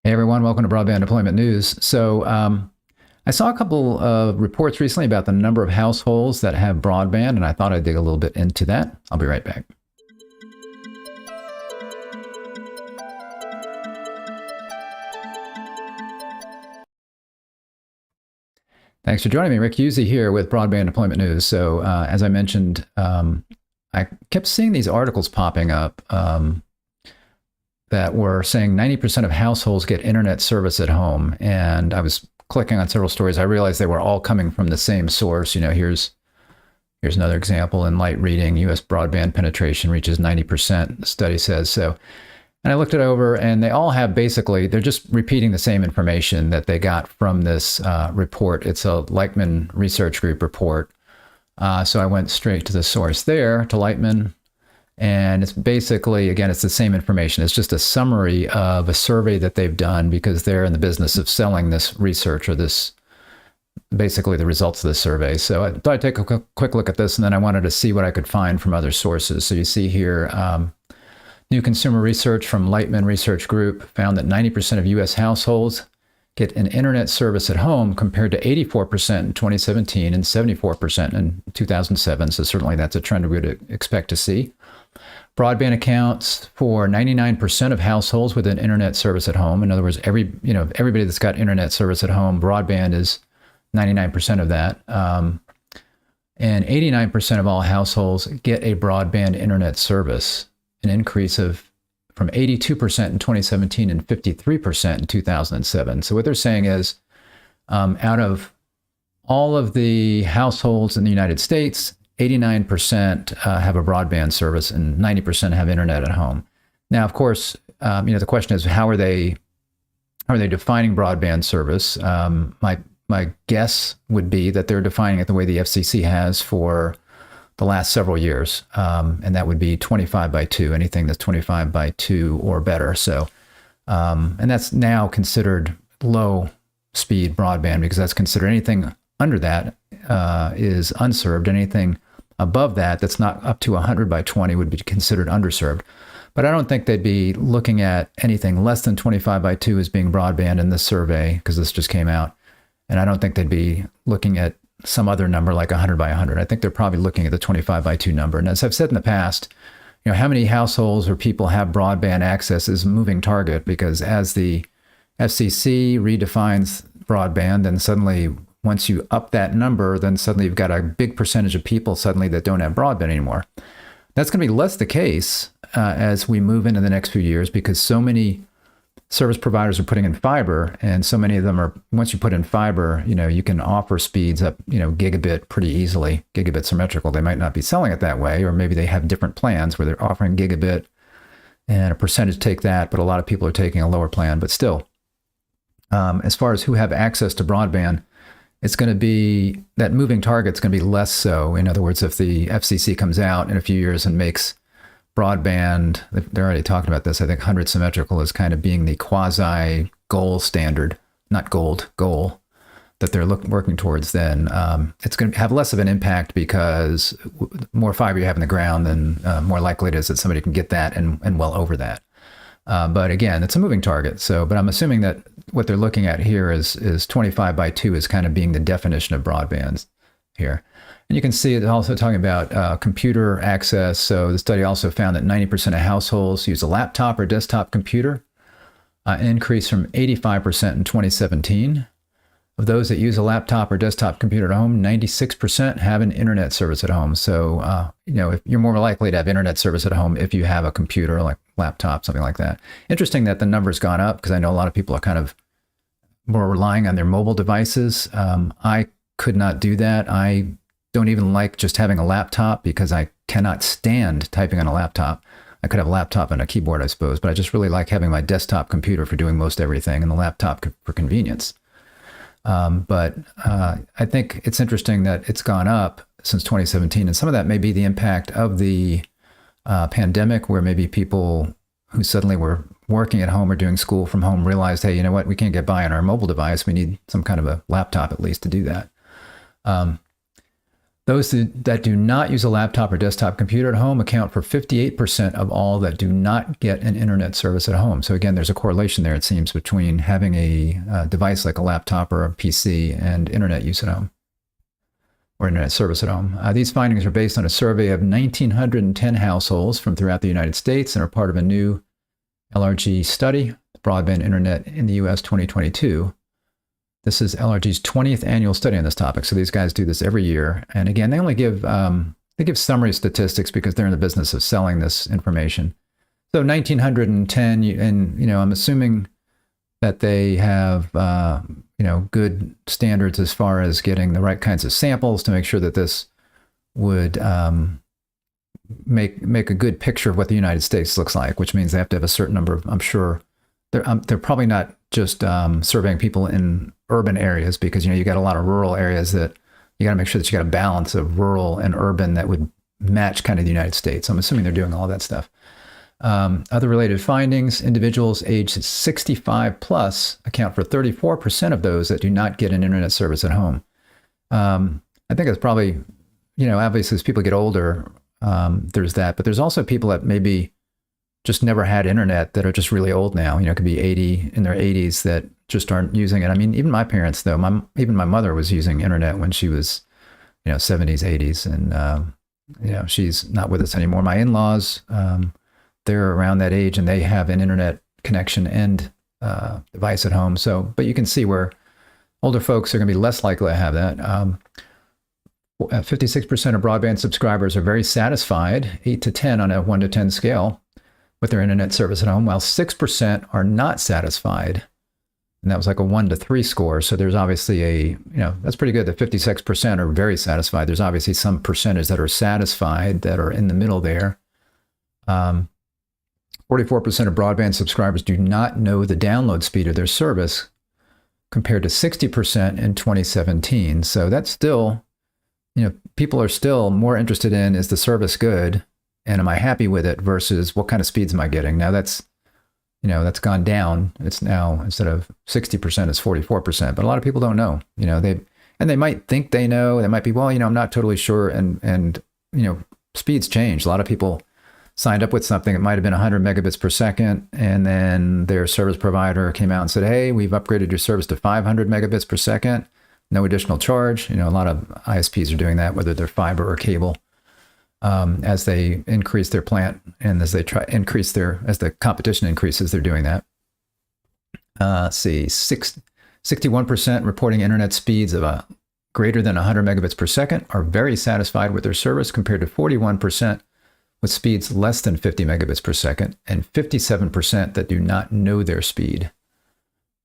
Hey everyone, welcome to Broadband Deployment News. I saw a couple of reports recently about the number of households that have broadband, and I thought I'd dig a little bit into that. I'll be right back. Thanks for joining me. Rick Husey here with Broadband Deployment News. As I mentioned, I kept seeing these articles popping up that were saying 90% of households get internet service at home. And I was clicking on several stories. I realized they were all coming from the same source. You know, here's another example in light reading. U.S. broadband penetration reaches 90%, the study says. And I looked it over, and they all have basically, they're just repeating the same information that they got from this report. It's a Lightman Research Group report. So I went straight to the source there, to Lightman. And it's basically, again, it's the same information. It's just a summary of a survey that they've done because they're in the business of selling this research or this, basically the results of the survey. So I thought I'd take a quick look at this, and then I wanted to see what I could find from other sources. So you see here, new consumer research from Lightman Research Group found that 90% of U.S. households get an internet service at home compared to 84% in 2017 and 74% in 2007. So certainly that's a trend we would expect to see. Broadband accounts for 99% of households with an internet service at home. In other words, everybody that's got internet service at home, broadband is 99% of that. And 89% of all households get a broadband internet service, an increase from 82% in 2017 and 53% in 2007. So what they're saying is, out of all of the households in the United States, 89% have a broadband service and 90% have internet at home. Now, of course, the question is, how are they defining broadband service? My guess would be that they're defining it the way the FCC has for the last several years, and that would be 25 by 2, anything that's 25 by 2 or better. So, and that's now considered low speed broadband because that's considered anything under that is unserved. Anything above that, that's not up to 100 by 20 would be considered underserved. But I don't think they'd be looking at anything less than 25 by 2 as being broadband in this survey because this just came out. And I don't think they'd be looking at some other number like 100 by 100. I think they're probably looking at the 25 by 2 number. And as I've said in the past, how many households or people have broadband access is a moving target because as the FCC redefines broadband, then suddenly once you up that number, then suddenly you've got a big percentage of people suddenly that don't have broadband anymore. That's going to be less the case as we move into the next few years because so many service providers are putting in fiber, and so many of them are, once you put in fiber, you can offer speeds up, gigabit pretty easily, gigabit symmetrical. They might not be selling it that way, or maybe they have different plans where they're offering gigabit and a percentage take that, but a lot of people are taking a lower plan. But still, as far as who have access to broadband, it's going to be, that moving target's going to be less so. In other words, if the FCC comes out in a few years and makes broadband, they're already talking about this, I think 100 symmetrical is kind of being the quasi goal standard, not goal that they're working towards, then it's going to have less of an impact because more fiber you have in the ground, then more likely it is that somebody can get that and well over that. But again, it's a moving target. But I'm assuming that what they're looking at here is 25 by 2 is kind of being the definition of broadband here. And you can see it's also talking about computer access. So the study also found that 90% of households use a laptop or desktop computer, an increase from 85% in 2017. Of those that use a laptop or desktop computer at home, 96% have an internet service at home. So, if you're more likely to have internet service at home if you have a computer, like laptop, something like that. Interesting that the number's gone up because I know a lot of people are kind of more relying on their mobile devices. I could not do that. I don't even like just having a laptop because I cannot stand typing on a laptop. I could have a laptop and a keyboard, I suppose, but I just really like having my desktop computer for doing most everything and the laptop for convenience. But I think it's interesting that it's gone up since 2017, and some of that may be the impact of the pandemic, where maybe people who suddenly were working at home or doing school from home realized, hey, you know what, we can't get by on our mobile device. We need some kind of a laptop at least to do that. Those that do not use a laptop or desktop computer at home account for 58% of all that do not get an internet service at home. So again, there's a correlation there, it seems, between having a device like a laptop or a PC and internet use at home, or internet service at home. These findings are based on a survey of 1,910 households from throughout the United States and are part of a new LRG study, Broadband Internet in the U.S. 2022. This is LRG's 20th annual study on this topic. So these guys do this every year. And again, they only give summary statistics because they're in the business of selling this information. So 1,910, and I'm assuming that they have good standards as far as getting the right kinds of samples to make sure that this would make a good picture of what the United States looks like, which means they have to have a certain number of, I'm sure, they're probably not just surveying people in urban areas, because you got a lot of rural areas that you got to make sure that you got a balance of rural and urban that would match kind of the United States. I'm assuming they're doing all that stuff. Other related findings: individuals aged 65 plus account for 34% of those that do not get an internet service at home. I think it's probably, obviously as people get older, there's that, but there's also people that maybe just never had internet that are just really old now. It could be 80 in their 80s that just aren't using it. I mean, even my parents, though, even my mother was using internet when she was, 70s, 80s, and she's not with us anymore. My in-laws, they're around that age, and they have an internet connection and device at home. So, but you can see where older folks are going to be less likely to have that. 56% of broadband subscribers are very satisfied, 8 to 10 on a 1 to 10 scale, with their internet service at home, while 6% are not satisfied. And that was like a 1 to 3 score. So there's obviously that's pretty good that 56% are very satisfied. There's obviously some percentage that are satisfied that are in the middle there. 44% of broadband subscribers do not know the download speed of their service, compared to 60% in 2017. So that's still, people are still more interested in, is the service good? And am I happy with it, versus what kind of speeds am I getting? Now that's gone down. It's now, instead of 60%, it's 44%. But a lot of people don't know. They might think they know. They might be, well, I'm not totally sure. And speeds change. A lot of people signed up with something. It might have been 100 megabits per second, and then their service provider came out and said, "Hey, we've upgraded your service to 500 megabits per second, no additional charge." A lot of ISPs are doing that, whether they're fiber or cable. As they increase their plant, and as they as the competition increases, they're doing that. 61% reporting internet speeds of greater than 100 megabits per second are very satisfied with their service, compared to 41% with speeds less than 50 megabits per second, and 57% that do not know their speed.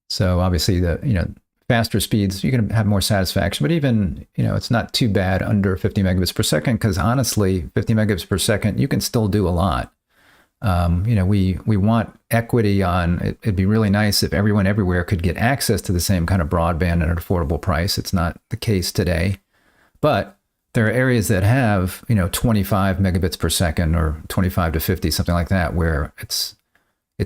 So obviously the faster speeds, you can have more satisfaction, but even, it's not too bad under 50 megabits per second, because honestly, 50 megabits per second, you can still do a lot. We want equity on, it'd be really nice if everyone everywhere could get access to the same kind of broadband at an affordable price. It's not the case today, but there are areas that have, 25 megabits per second, or 25 to 50, something like that, where it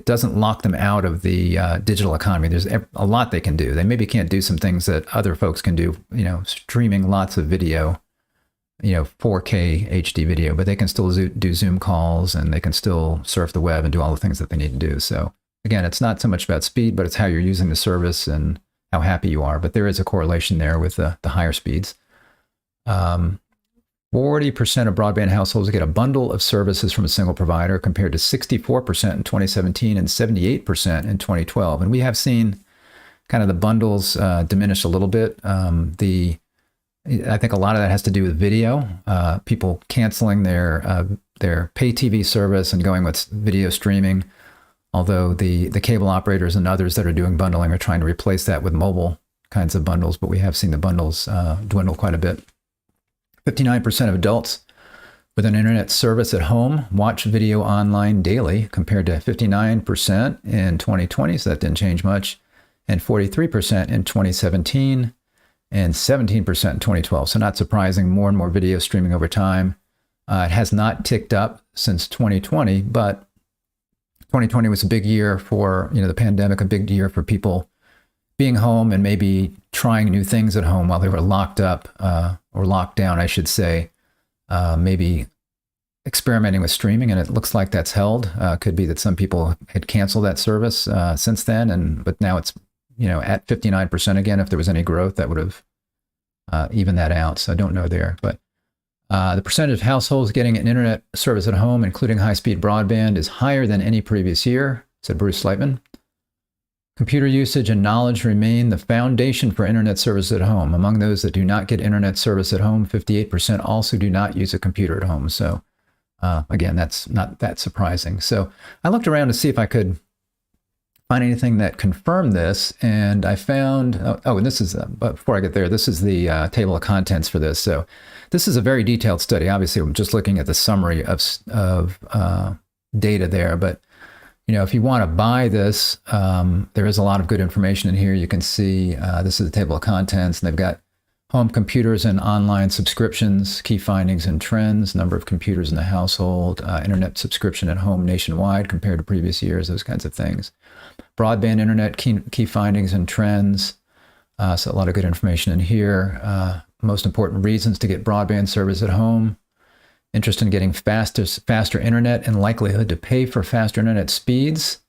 doesn't lock them out of the digital economy. There's a lot they can do. They maybe can't do some things that other folks can do, streaming lots of video, 4K HD video, but they can still do Zoom calls, and they can still surf the web and do all the things that they need to do. So again, it's not so much about speed, but it's how you're using the service and how happy you are. But there is a correlation there with the higher speeds. 40% of broadband households get a bundle of services from a single provider, compared to 64% in 2017 and 78% in 2012. And we have seen kind of the bundles diminish a little bit. I think a lot of that has to do with video, people canceling their pay TV service and going with video streaming. Although the cable operators and others that are doing bundling are trying to replace that with mobile kinds of bundles, but we have seen the bundles dwindle quite a bit. 59% of adults with an internet service at home watch video online daily, compared to 59% in 2020, so that didn't change much, and 43% in 2017, and 17% in 2012. So not surprising, more and more video streaming over time. It has not ticked up since 2020, but 2020 was a big year for, the pandemic, a big year for people being home and maybe trying new things at home while they were locked up or locked down, I should say, maybe experimenting with streaming, and it looks like that's held. Could be that some people had canceled that service since then, but now it's at 59% again. If there was any growth, that would have evened that out. So I don't know there, but the percentage of households getting an internet service at home, including high-speed broadband, is higher than any previous year, said Bruce Slightman. Computer usage and knowledge remain the foundation for internet service at home. Among those that do not get internet service at home, 58% also do not use a computer at home. So again, that's not that surprising. So I looked around to see if I could find anything that confirmed this, and I found, and this is, but before I get there, this is the table of contents for this. So this is a very detailed study. Obviously, I'm just looking at the summary of data there, but if you want to buy this, there is a lot of good information in here. You can see this is the table of contents, and they've got home computers and online subscriptions, key findings and trends, number of computers in the household, internet subscription at home nationwide compared to previous years, those kinds of things. Broadband internet, key findings and trends. So a lot of good information in here. Most important reasons to get broadband service at home. Interest in getting faster internet and likelihood to pay for faster internet speeds.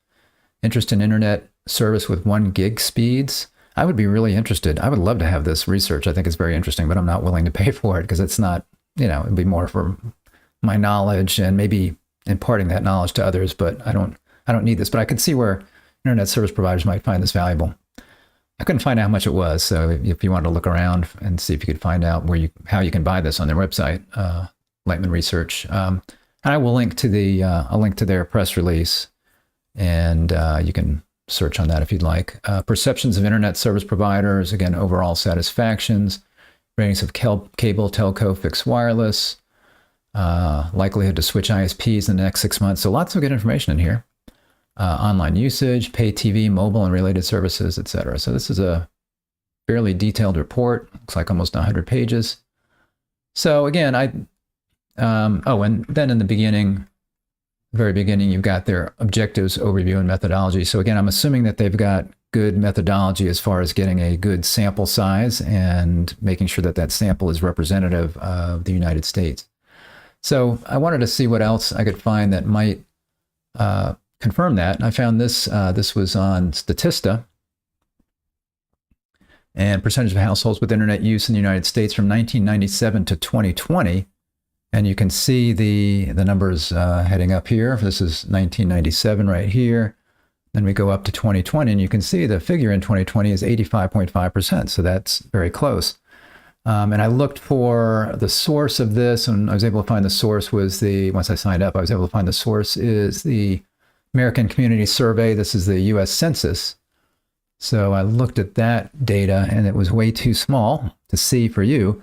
Interest in internet service with 1 gig speeds. I would be really interested. I would love to have this research. I think it's very interesting, but I'm not willing to pay for it because it's not, it'd be more for my knowledge and maybe imparting that knowledge to others, but I don't need this. But I can see where internet service providers might find this valuable. I couldn't find out how much it was. So if you wanted to look around and see if you could find out how you can buy this on their website, Lightman Research. And I will link to I'll link to their press release, and you can search on that if you'd like. Perceptions of internet service providers, again, overall satisfactions, ratings of cable, telco, fixed wireless, likelihood to switch ISPs in the next 6 months. So lots of good information in here. Online usage, pay TV, mobile and related services, etc. So this is a fairly detailed report. Looks like almost 100 pages. So again, and then in the very beginning, you've got their objectives, overview, and methodology. So again, I'm assuming that they've got good methodology as far as getting a good sample size and making sure that that sample is representative of the United States. So I wanted to see what else I could find that might confirm that. And I found this. This was on Statista, and percentage of households with internet use in the United States from 1997 to 2020. And you can see the numbers heading up here. This is 1997 right here. Then we go up to 2020, and you can see the figure in 2020 is 85.5%. So that's very close. And I looked for the source of this, and I was able to find the source was once I signed up, I was able to find the source is the American Community Survey. This is the U.S. Census. So I looked at that data, and it was way too small to see for you.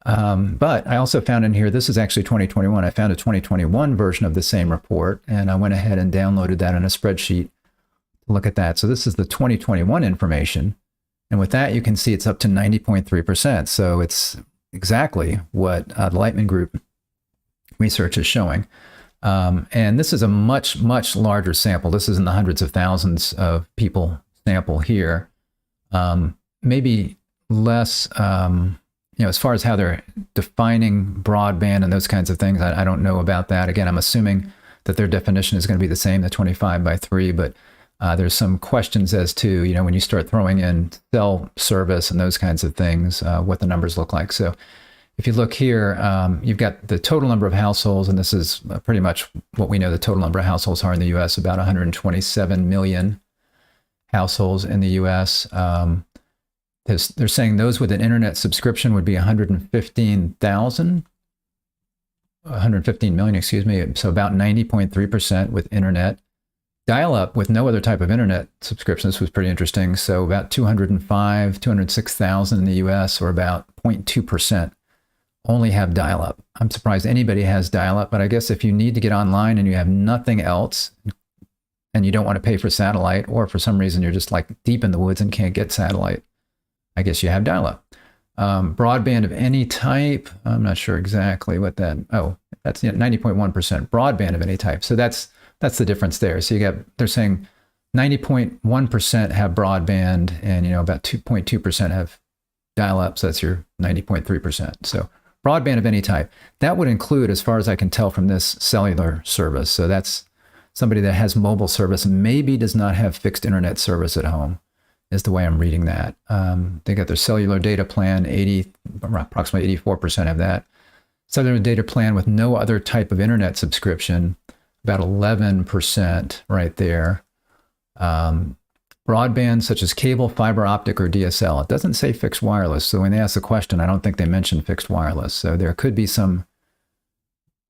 But I also found in here, this is actually 2021. I found a 2021 version of the same report, and I went ahead and downloaded that in a spreadsheet to look at that. So this is the 2021 information. And with that, you can see it's up to 90.3%. So it's exactly what the Lightman Group research is showing. And this is a much, much larger sample. This is in the hundreds of thousands of people sample here. Maybe less... as far as how they're defining broadband and those kinds of things, I don't know about that. Again, I'm assuming that their definition is going to be the same, the 25/3, but there's some questions as to, when you start throwing in cell service and those kinds of things, what the numbers look like. So if you look here, you've got the total number of households, and this is pretty much what we know the total number of households are in the U.S., about 127 million households in the U.S., they're saying those with an internet subscription would be 115 million, excuse me. So about 90.3% with internet. Dial-up with no other type of internet subscription. This was pretty interesting. So about 206,000 in the US, or about 0.2% only have dial-up. I'm surprised anybody has dial-up, but I guess if you need to get online and you have nothing else and you don't want to pay for satellite, or for some reason you're just like deep in the woods and can't get satellite, I guess you have dial-up. Broadband of any type, I'm not sure exactly what that, that's 90.1% broadband of any type. So that's the difference there. So they're saying 90.1% have broadband, and about 2.2% have dial-up. So that's your 90.3%. So broadband of any type. That would include, as far as I can tell from this, cellular service. So that's somebody that has mobile service and maybe does not have fixed internet service at home, is the way I'm reading that. They got their cellular data plan, approximately 84% have that. Cellular data plan with no other type of internet subscription, about 11% right there. Broadband such as cable, fiber optic, or DSL. It doesn't say fixed wireless. So when they ask the question, I don't think they mentioned fixed wireless. So there could be some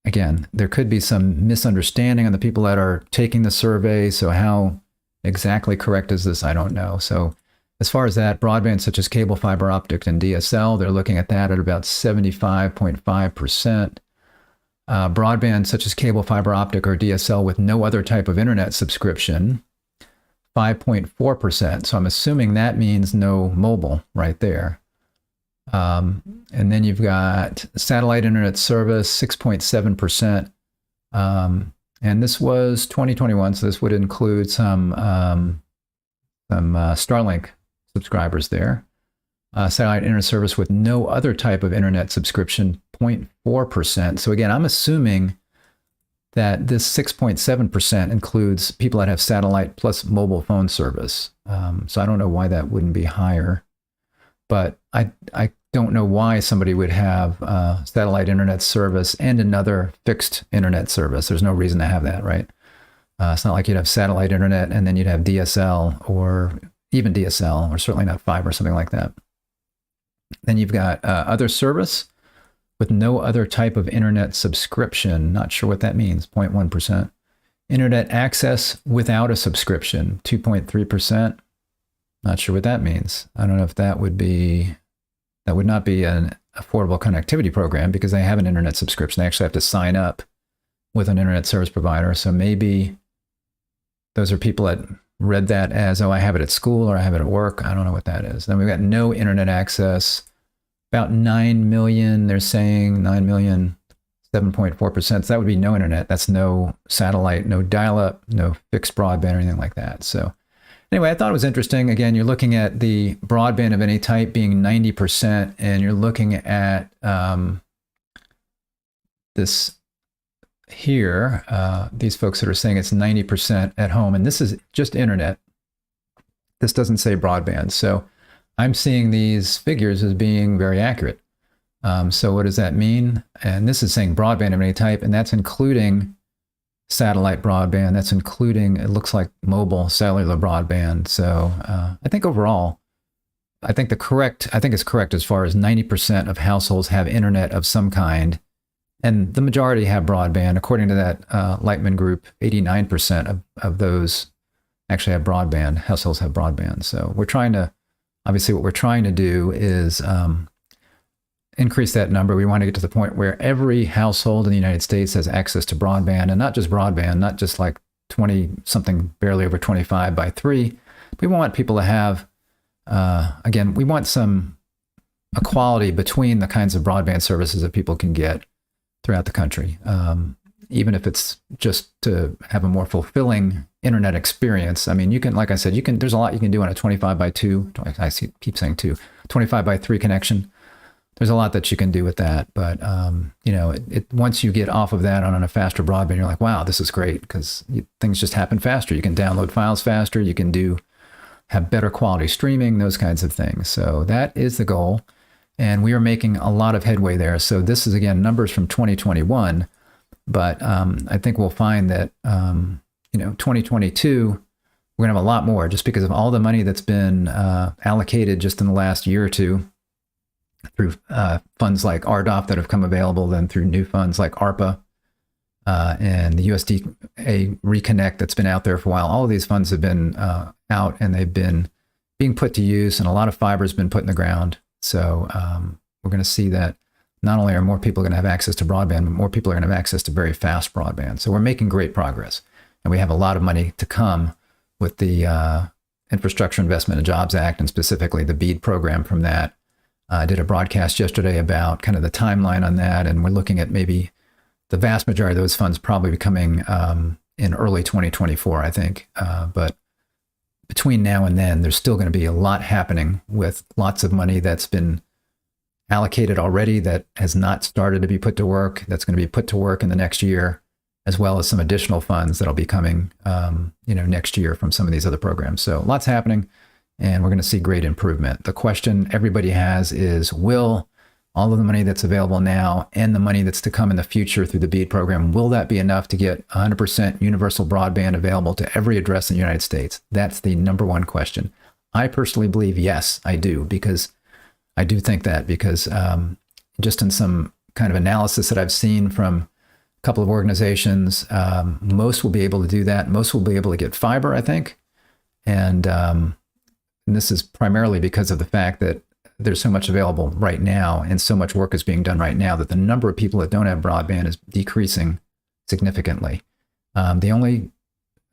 misunderstanding on the people that are taking the survey. So how exactly correct is this? I don't know. So as far as that, broadband such as cable, fiber optic, and DSL, they're looking at that at about 75.5%. Broadband such as cable, fiber optic, or DSL with no other type of internet subscription, 5.4%. So I'm assuming that means no mobile right there. And then you've got satellite internet service, 6.7%. And this was 2021, so this would include some Starlink subscribers there. Satellite internet service with no other type of internet subscription, 0.4%. So again, I'm assuming that this 6.7% includes people that have satellite plus mobile phone service. So I don't know why that wouldn't be higher, but I don't know why somebody would have satellite internet service and another fixed internet service. There's no reason to have that, right? It's not like you'd have satellite internet and then you'd have DSL, or even DSL, or certainly not fiber, something like that. Then you've got other service with no other type of internet subscription. Not sure what that means, 0.1%. Internet access without a subscription, 2.3%. Not sure what that means. I don't know if that would not be an affordable connectivity program, because they have an internet subscription. They actually have to sign up with an internet service provider. So maybe those are people that read that as, oh, I have it at school or I have it at work. I don't know what that is. Then we've got no internet access, about 9 million. They're saying 9 million, 7.4%. So that would be no internet. That's no satellite, no dial-up, no fixed broadband or anything like that. So anyway, I thought it was interesting. Again, you're looking at the broadband of any type being 90%, and you're looking at this here, these folks that are saying it's 90% at home, and this is just internet. This doesn't say broadband. So I'm seeing these figures as being very accurate. So what does that mean? And this is saying broadband of any type, and that's including satellite broadband. That's including, it looks like, mobile cellular broadband. So I think overall, I think it's correct as far as 90% of households have internet of some kind, and the majority have broadband. According to that Lightman group, 89% of those actually have broadband. Households have broadband. So we're trying to, obviously what we're trying to do is increase that number. We want to get to the point where every household in the United States has access to broadband, and not just broadband, not just like 20 something, barely over 25 by 3. We want people to have, again, we want some equality between the kinds of broadband services that people can get throughout the country, even if it's just to have a more fulfilling internet experience. I mean, you can, like I said, there's a lot you can do on a 25 by 2, keep saying 2, 25 by 3 connection. There's a lot that you can do with that, but once you get off of that on a faster broadband, you're like, wow, this is great, because things just happen faster. You can download files faster. You can have better quality streaming, those kinds of things. So that is the goal, and we are making a lot of headway there. So this is, again, numbers from 2021, but I think we'll find that 2022 we're gonna have a lot more, just because of all the money that's been allocated just in the last year or two, through funds like RDOF that have come available, then through new funds like ARPA and the USDA Reconnect that's been out there for a while. All of these funds have been out, and they've been being put to use, and a lot of fiber has been put in the ground. So we're going to see that not only are more people going to have access to broadband, but more people are going to have access to very fast broadband. So we're making great progress, and we have a lot of money to come with the Infrastructure Investment and Jobs Act, and specifically the BEAD program from that. I did a broadcast yesterday about kind of the timeline on that, and we're looking at maybe the vast majority of those funds probably coming in early 2024, I think. But between now and then, there's still going to be a lot happening with lots of money that's been allocated already that has not started to be put to work, that's going to be put to work in the next year, as well as some additional funds that'll be coming next year from some of these other programs. So lots happening, and we're going to see great improvement. The question everybody has is, will all of the money that's available now and the money that's to come in the future through the BEAD program, will that be enough to get 100% universal broadband available to every address in the United States? That's the number one question. I personally believe yes, I do, because I do think that, because just in some kind of analysis that I've seen from a couple of organizations, most will be able to do that. Most will be able to get fiber, I think. And this is primarily because of the fact that there's so much available right now and so much work is being done right now that the number of people that don't have broadband is decreasing significantly. The only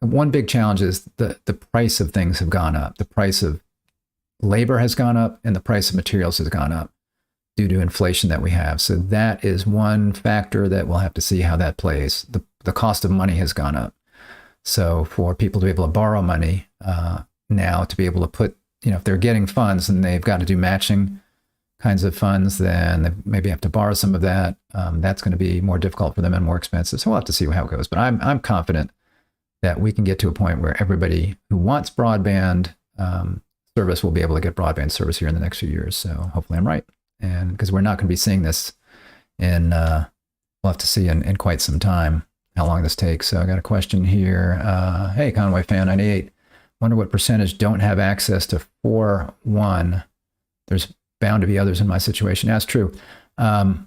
one big challenge is the price of things have gone up. The price of labor has gone up and the price of materials has gone up due to inflation that we have. So that is one factor that we'll have to see how that plays. The cost of money has gone up. So for people to be able to borrow money now, to be able to put, if they're getting funds and they've got to do matching kinds of funds, then they maybe have to borrow some of that. That's going to be more difficult for them and more expensive. So we'll have to see how it goes. But I'm confident that we can get to a point where everybody who wants broadband service will be able to get broadband service here in the next few years. So hopefully I'm right. And because we're not going to be seeing this we'll have to see in quite some time how long this takes. So I got a question here. Hey, Conway Fan 98. Wonder what percentage don't have access to 4.1. There's bound to be others in my situation. That's true. Don't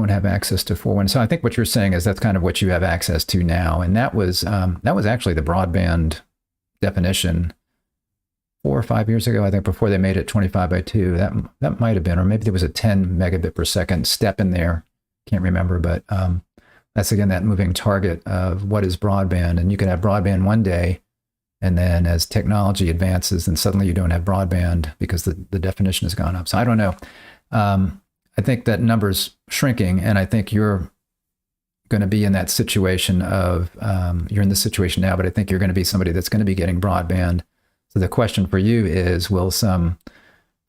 have access to 4.1. So I think what you're saying is that's kind of what you have access to now. And that was actually the broadband definition 4 or 5 years ago, I think, before they made it 25 by 2. That might have been, or maybe there was a 10 megabit per second step in there. Can't remember, but that's, again, that moving target of what is broadband. And you can have broadband one day, and then as technology advances, then suddenly you don't have broadband because the definition has gone up. So I don't know. I think that number's shrinking, and I think you're going to be in that situation of, you're in this situation now, but I think you're going to be somebody that's going to be getting broadband. So the question for you is, will some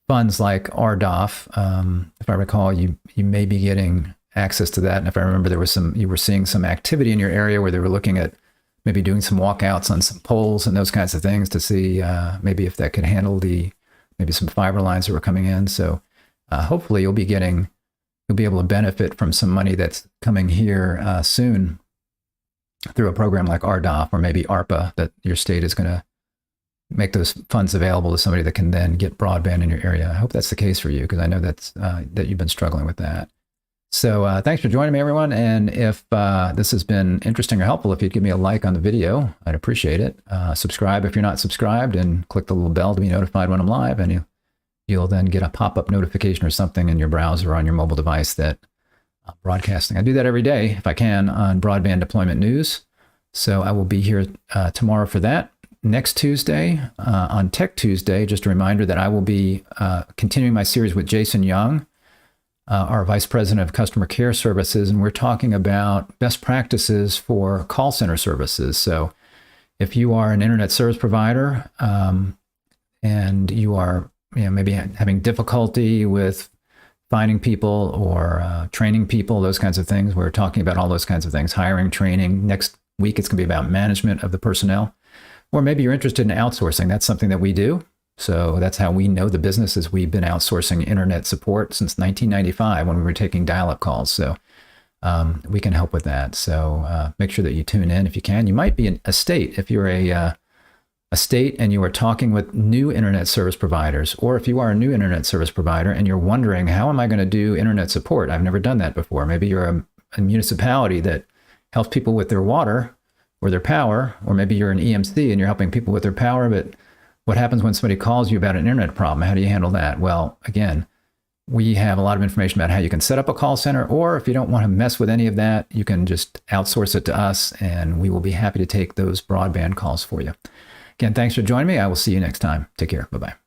funds like RDOF, if I recall, you may be getting access to that. And if I remember, you were seeing some activity in your area where they were looking at maybe doing some walkouts on some poles and those kinds of things to see maybe if that could handle maybe some fiber lines that were coming in. So hopefully you'll be able to benefit from some money that's coming here soon through a program like RDOF or maybe ARPA, that your state is going to make those funds available to somebody that can then get broadband in your area. I hope that's the case for you, because I know that you've been struggling with that. So thanks for joining me, everyone. And if this has been interesting or helpful, if you'd give me a like on the video, I'd appreciate it. Subscribe if you're not subscribed, and click the little bell to be notified when I'm live. And you'll then get a pop-up notification or something in your browser or on your mobile device that I'm broadcasting. I do that every day, if I can, on Broadband Deployment News. So I will be here tomorrow for that. Next Tuesday, on Tech Tuesday, just a reminder that I will be continuing my series with Jason Young, our Vice President of Customer Care Services, and we're talking about best practices for call center services. So if you are an internet service provider and you are maybe having difficulty with finding people or training people, those kinds of things, we're talking about all those kinds of things, hiring, training. Next week, it's going to be about management of the personnel. Or maybe you're interested in outsourcing. That's something that we do. So that's how we know the business, is we've been outsourcing internet support since 1995 when we were taking dial-up calls. So we can help with that. So make sure that you tune in if you can. You might be in a state, if you're a state and you are talking with new internet service providers, or if you are a new internet service provider and you're wondering, how am I going to do internet support? I've never done that before. Maybe you're a municipality that helps people with their water or their power, or maybe you're an EMC and you're helping people with their power, but what happens when somebody calls you about an internet problem? How do you handle that? Well, again, we have a lot of information about how you can set up a call center, or if you don't want to mess with any of that, you can just outsource it to us, and we will be happy to take those broadband calls for you. Again, thanks for joining me. I will see you next time. Take care. Bye-bye.